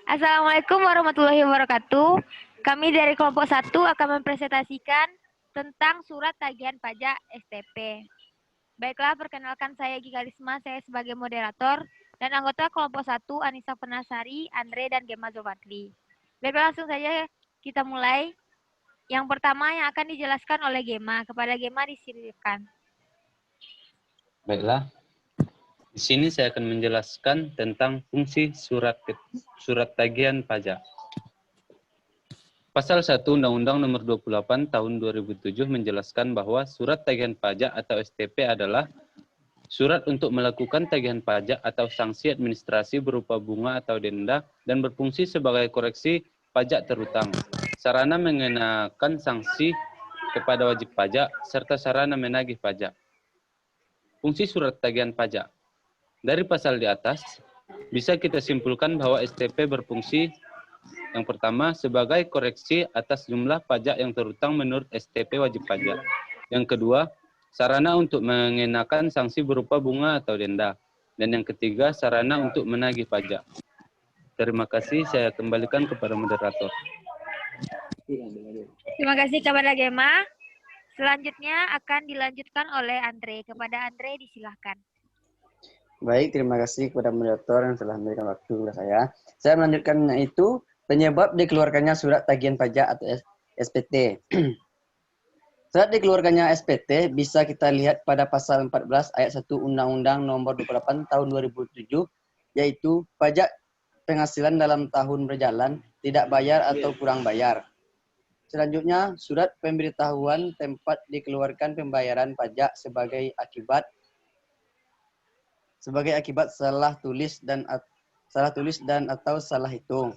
Assalamualaikum warahmatullahi wabarakatuh. Kami dari kelompok 1 akan mempresentasikan tentang surat tagihan pajak STP. Baiklah, perkenalkan saya Gika Risma, saya sebagai moderator, dan anggota kelompok 1 Anissa Penasari, Andre, dan Gemma Zulfatli. Baiklah, langsung saja kita mulai. Yang pertama yang akan dijelaskan oleh Gemma. Kepada Gemma disilakan. Baiklah, di sini saya akan menjelaskan tentang fungsi surat tagihan pajak. Pasal 1 Undang-Undang Nomor 28 Tahun 2007 menjelaskan bahwa surat tagihan pajak atau STP adalah surat untuk melakukan tagihan pajak atau sanksi administrasi berupa bunga atau denda dan berfungsi sebagai koreksi pajak terutang, sarana mengenakan sanksi kepada wajib pajak, serta sarana menagih pajak. Fungsi surat tagihan pajak. Dari pasal di atas, bisa kita simpulkan bahwa STP berfungsi yang pertama sebagai koreksi atas jumlah pajak yang terutang menurut STP wajib pajak. Yang kedua, sarana untuk mengenakan sanksi berupa bunga atau denda. Dan yang ketiga, sarana untuk menagih pajak. Terima kasih, saya kembalikan kepada moderator. Terima kasih kepada Gemma. Selanjutnya akan dilanjutkan oleh Andre. Kepada Andre disilahkan. Baik, terima kasih kepada moderator yang telah memberikan waktu kepada saya. Saya melanjutkan itu penyebab dikeluarkannya surat tagihan pajak atau SPT. Surat dikeluarkannya SPT bisa kita lihat pada pasal 14 ayat 1 Undang-Undang Nomor 28 Tahun 2007, yaitu pajak penghasilan dalam tahun berjalan, tidak bayar atau kurang bayar. Selanjutnya, surat pemberitahuan tempat dikeluarkan pembayaran pajak sebagai akibat salah tulis dan atau salah hitung.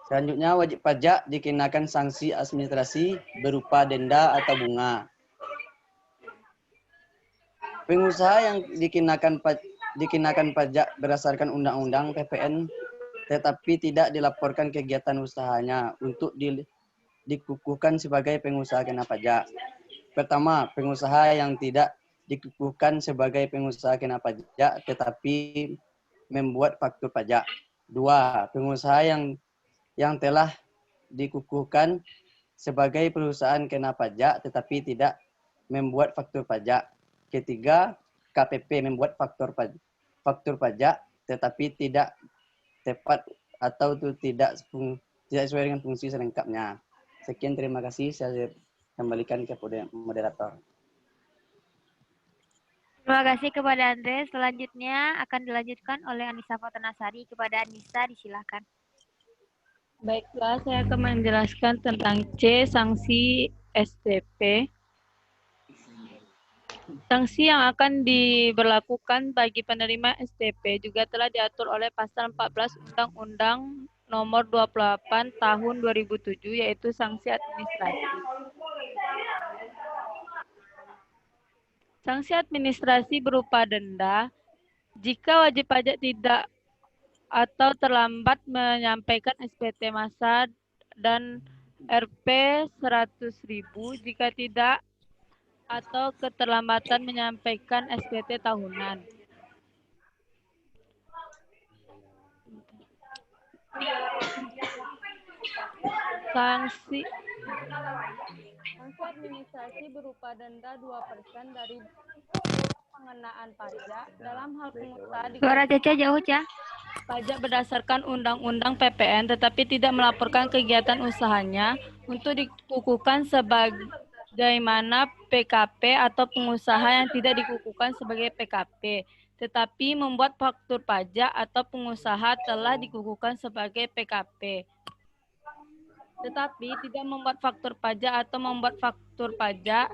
Selanjutnya, wajib pajak dikenakan sanksi administrasi berupa denda atau bunga. Pengusaha yang dikenakan pajak berdasarkan Undang-Undang PPN tetapi tidak dilaporkan kegiatan usahanya untuk dikukuhkan sebagai pengusaha kena pajak. Pertama, pengusaha yang tidak dikukuhkan sebagai pengusaha kena pajak tetapi membuat faktur pajak. Dua, pengusaha yang telah dikukuhkan sebagai perusahaan kena pajak tetapi tidak membuat faktur pajak. Ketiga, KPP membuat faktur pajak tetapi tidak tepat atau tidak sesuai dengan fungsi selengkapnya. Sekian, terima kasih. Saya kembalikan kepada moderator. Terima kasih kepada Andre. Selanjutnya akan dilanjutkan oleh Anissa Fatanasari. Kepada Anissa disilahkan. Baiklah, saya akan menjelaskan tentang C, sanksi STP. Sanksi yang akan diberlakukan bagi penerima STP juga telah diatur oleh pasal 14 Undang-Undang Nomor 28 Tahun 2007, yaitu sanksi administrasi. Sanksi administrasi berupa denda jika wajib pajak tidak atau terlambat menyampaikan SPT masa dan Rp 100.000 jika tidak atau keterlambatan menyampaikan SPT tahunan. Sanksi administrasi berupa denda 2% dari pengenaan pajak dalam hal pengusaha Suara Caca jauh, Ca. pajak berdasarkan Undang-Undang PPN tetapi tidak melaporkan kegiatan usahanya untuk dikukuhkan sebagaimana PKP atau pengusaha yang tidak dikukuhkan sebagai PKP tetapi membuat faktur pajak atau pengusaha telah dikukuhkan sebagai PKP tetapi tidak membuat faktur pajak atau membuat faktur pajak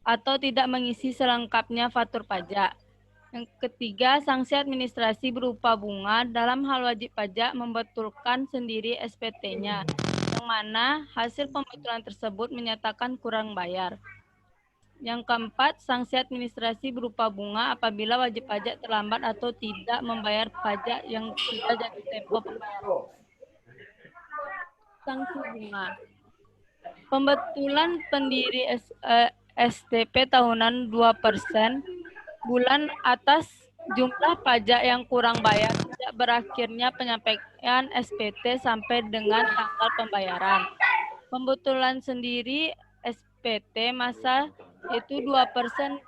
atau tidak mengisi selengkapnya faktur pajak. Yang ketiga, sanksi administrasi berupa bunga dalam hal wajib pajak membetulkan sendiri SPT-nya, yang mana hasil pembetulan tersebut menyatakan kurang bayar. Yang keempat, sanksi administrasi berupa bunga apabila wajib pajak terlambat atau tidak membayar pajak yang sudah jatuh tempo pembayaran. Sanksi bunga. Pembetulan pendiri STP tahunan 2%, bulan atas jumlah pajak yang kurang bayar sejak berakhirnya penyampaian SPT sampai dengan tanggal pembayaran. Pembetulan sendiri SPT masa itu 2%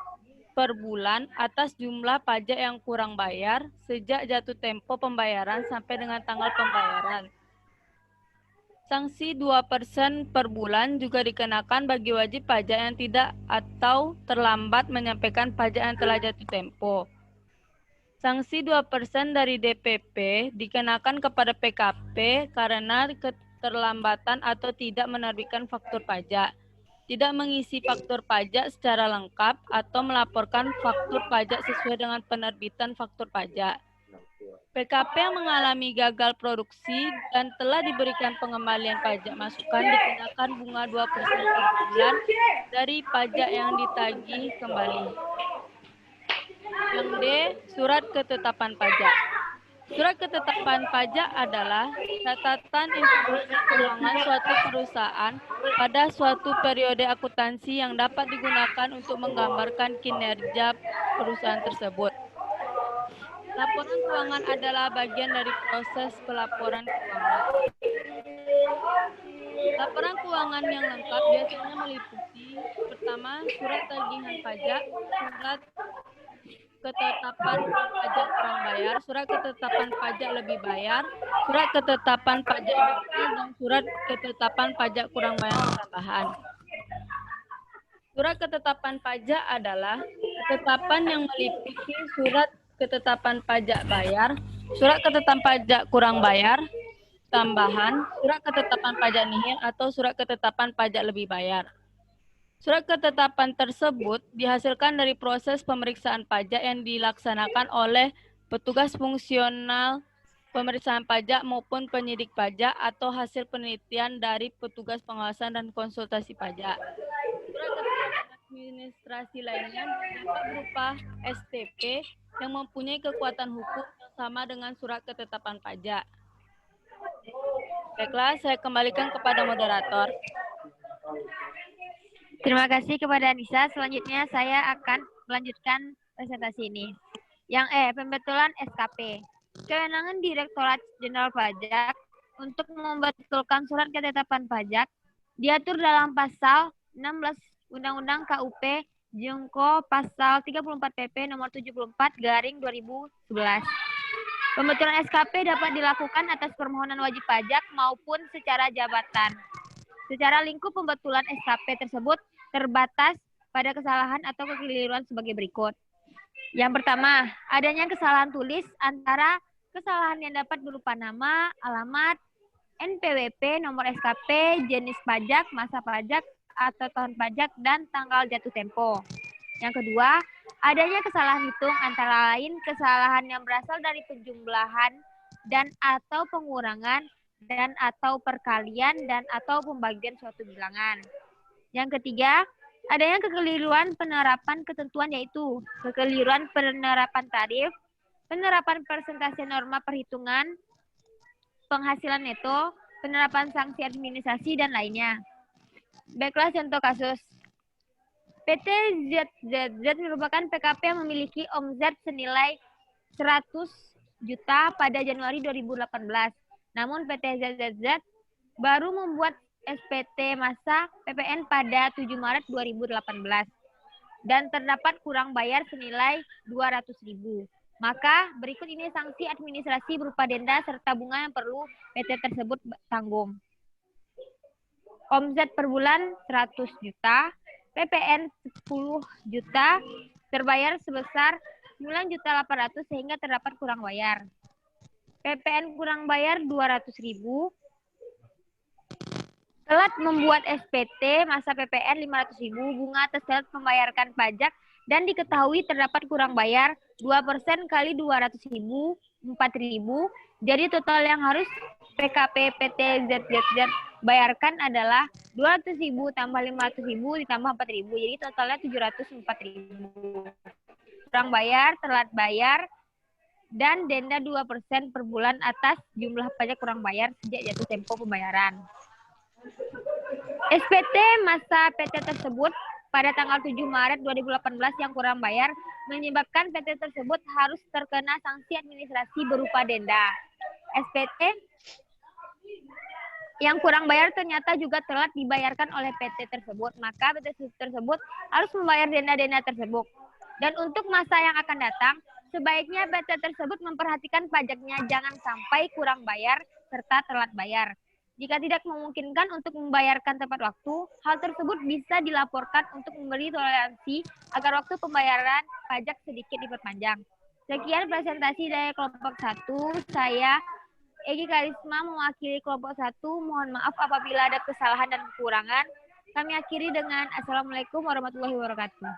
per bulan atas jumlah pajak yang kurang bayar sejak jatuh tempo pembayaran sampai dengan tanggal pembayaran. Sanksi 2% per bulan juga dikenakan bagi wajib pajak yang tidak atau terlambat menyampaikan pajak yang telah jatuh tempo. Sanksi 2% dari DPP dikenakan kepada PKP karena keterlambatan atau tidak menerbitkan faktur pajak, tidak mengisi faktur pajak secara lengkap atau melaporkan faktur pajak sesuai dengan penerbitan faktur pajak. PKP yang mengalami gagal produksi dan telah diberikan pengembalian pajak masukan dikenakan bunga 2% per bulan dari pajak yang ditagih kembali. Yang D, surat ketetapan pajak. Surat ketetapan pajak adalah catatan informasi keuangan suatu perusahaan pada suatu periode akuntansi yang dapat digunakan untuk menggambarkan kinerja perusahaan tersebut. Laporan keuangan adalah bagian dari proses pelaporan keuangan. Laporan keuangan yang lengkap biasanya meliputi pertama, surat tagihan pajak, surat ketetapan pajak kurang bayar, surat ketetapan pajak lebih bayar, surat ketetapan pajak detail, dan surat ketetapan pajak kurang bayar tambahan. Surat ketetapan pajak adalah ketetapan yang meliputi surat ketetapan pajak bayar, surat ketetapan pajak kurang bayar, tambahan, surat ketetapan pajak nihil atau surat ketetapan pajak lebih bayar. Surat ketetapan tersebut dihasilkan dari proses pemeriksaan pajak yang dilaksanakan oleh petugas fungsional pemeriksaan pajak maupun penyidik pajak atau hasil penelitian dari petugas pengawasan dan konsultasi pajak. Surat ketetapan administrasi lainnya dapat berupa STP yang mempunyai kekuatan hukum yang sama dengan surat ketetapan pajak. Baiklah, saya kembalikan kepada moderator. Terima kasih kepada Anissa. Selanjutnya saya akan melanjutkan presentasi ini. Yang E, pembetulan SKP. Kewenangan Direktorat Jenderal Pajak untuk membetulkan surat ketetapan pajak diatur dalam pasal 16 Undang-Undang KUP Jungko pasal 34 PP nomor 74/2011. Pembetulan SKP dapat dilakukan atas permohonan wajib pajak maupun secara jabatan. Secara lingkup pembetulan SKP tersebut terbatas pada kesalahan atau kekeliruan sebagai berikut. Yang pertama, adanya kesalahan tulis antara kesalahan yang dapat berupa nama, alamat, NPWP, nomor SKP, jenis pajak, masa pajak, atau tahun pajak, dan tanggal jatuh tempo. Yang kedua, adanya kesalahan hitung antara lain kesalahan yang berasal dari penjumlahan dan atau pengurangan dan atau perkalian dan atau pembagian suatu bilangan. Yang ketiga, adanya kekeliruan penerapan ketentuan yaitu kekeliruan penerapan tarif, penerapan persentase norma perhitungan, penghasilan neto, penerapan sanksi administrasi, dan lainnya. Baiklah contoh kasus. PT ZZZ merupakan PKP yang memiliki omzet senilai 100 juta pada Januari 2018. Namun PT ZZZ baru membuat SPT masa PPN pada 7 Maret 2018 dan terdapat kurang bayar senilai 200.000. Maka berikut ini sanksi administrasi berupa denda serta bunga yang perlu PT tersebut tanggung. Omzet per bulan 100 juta, PPN 10 juta, terbayar sebesar 9.800.000 sehingga terdapat kurang bayar. PPN kurang bayar 200.000. Telat membuat SPT masa PPN 500.000, bunga atas telat membayarkan pajak dan diketahui terdapat kurang bayar 2% kali 200.000, 4.000. Jadi total yang harus PKP PT ZZZ bayarkan adalah 200.000 tambah 500.000 ditambah 4.000. Jadi totalnya 704.000. Kurang bayar, telat bayar, dan denda 2% per bulan atas jumlah pajak kurang bayar sejak jatuh tempo pembayaran. SPT masa PT tersebut pada tanggal 7 Maret 2018 yang kurang bayar menyebabkan PT tersebut harus terkena sanksi administrasi berupa denda. SPT yang kurang bayar ternyata juga telat dibayarkan oleh PT tersebut, maka PT tersebut harus membayar denda-denda tersebut. Dan untuk masa yang akan datang, sebaiknya PT tersebut memperhatikan pajaknya jangan sampai kurang bayar serta telat bayar. Jika tidak memungkinkan untuk membayarkan tepat waktu, hal tersebut bisa dilaporkan untuk memberi toleransi agar waktu pembayaran pajak sedikit diperpanjang. Sekian presentasi dari kelompok 1. Saya Egi Karisma mewakili kelompok 1. Mohon maaf apabila ada kesalahan dan kekurangan. Kami akhiri dengan Assalamualaikum warahmatullahi wabarakatuh.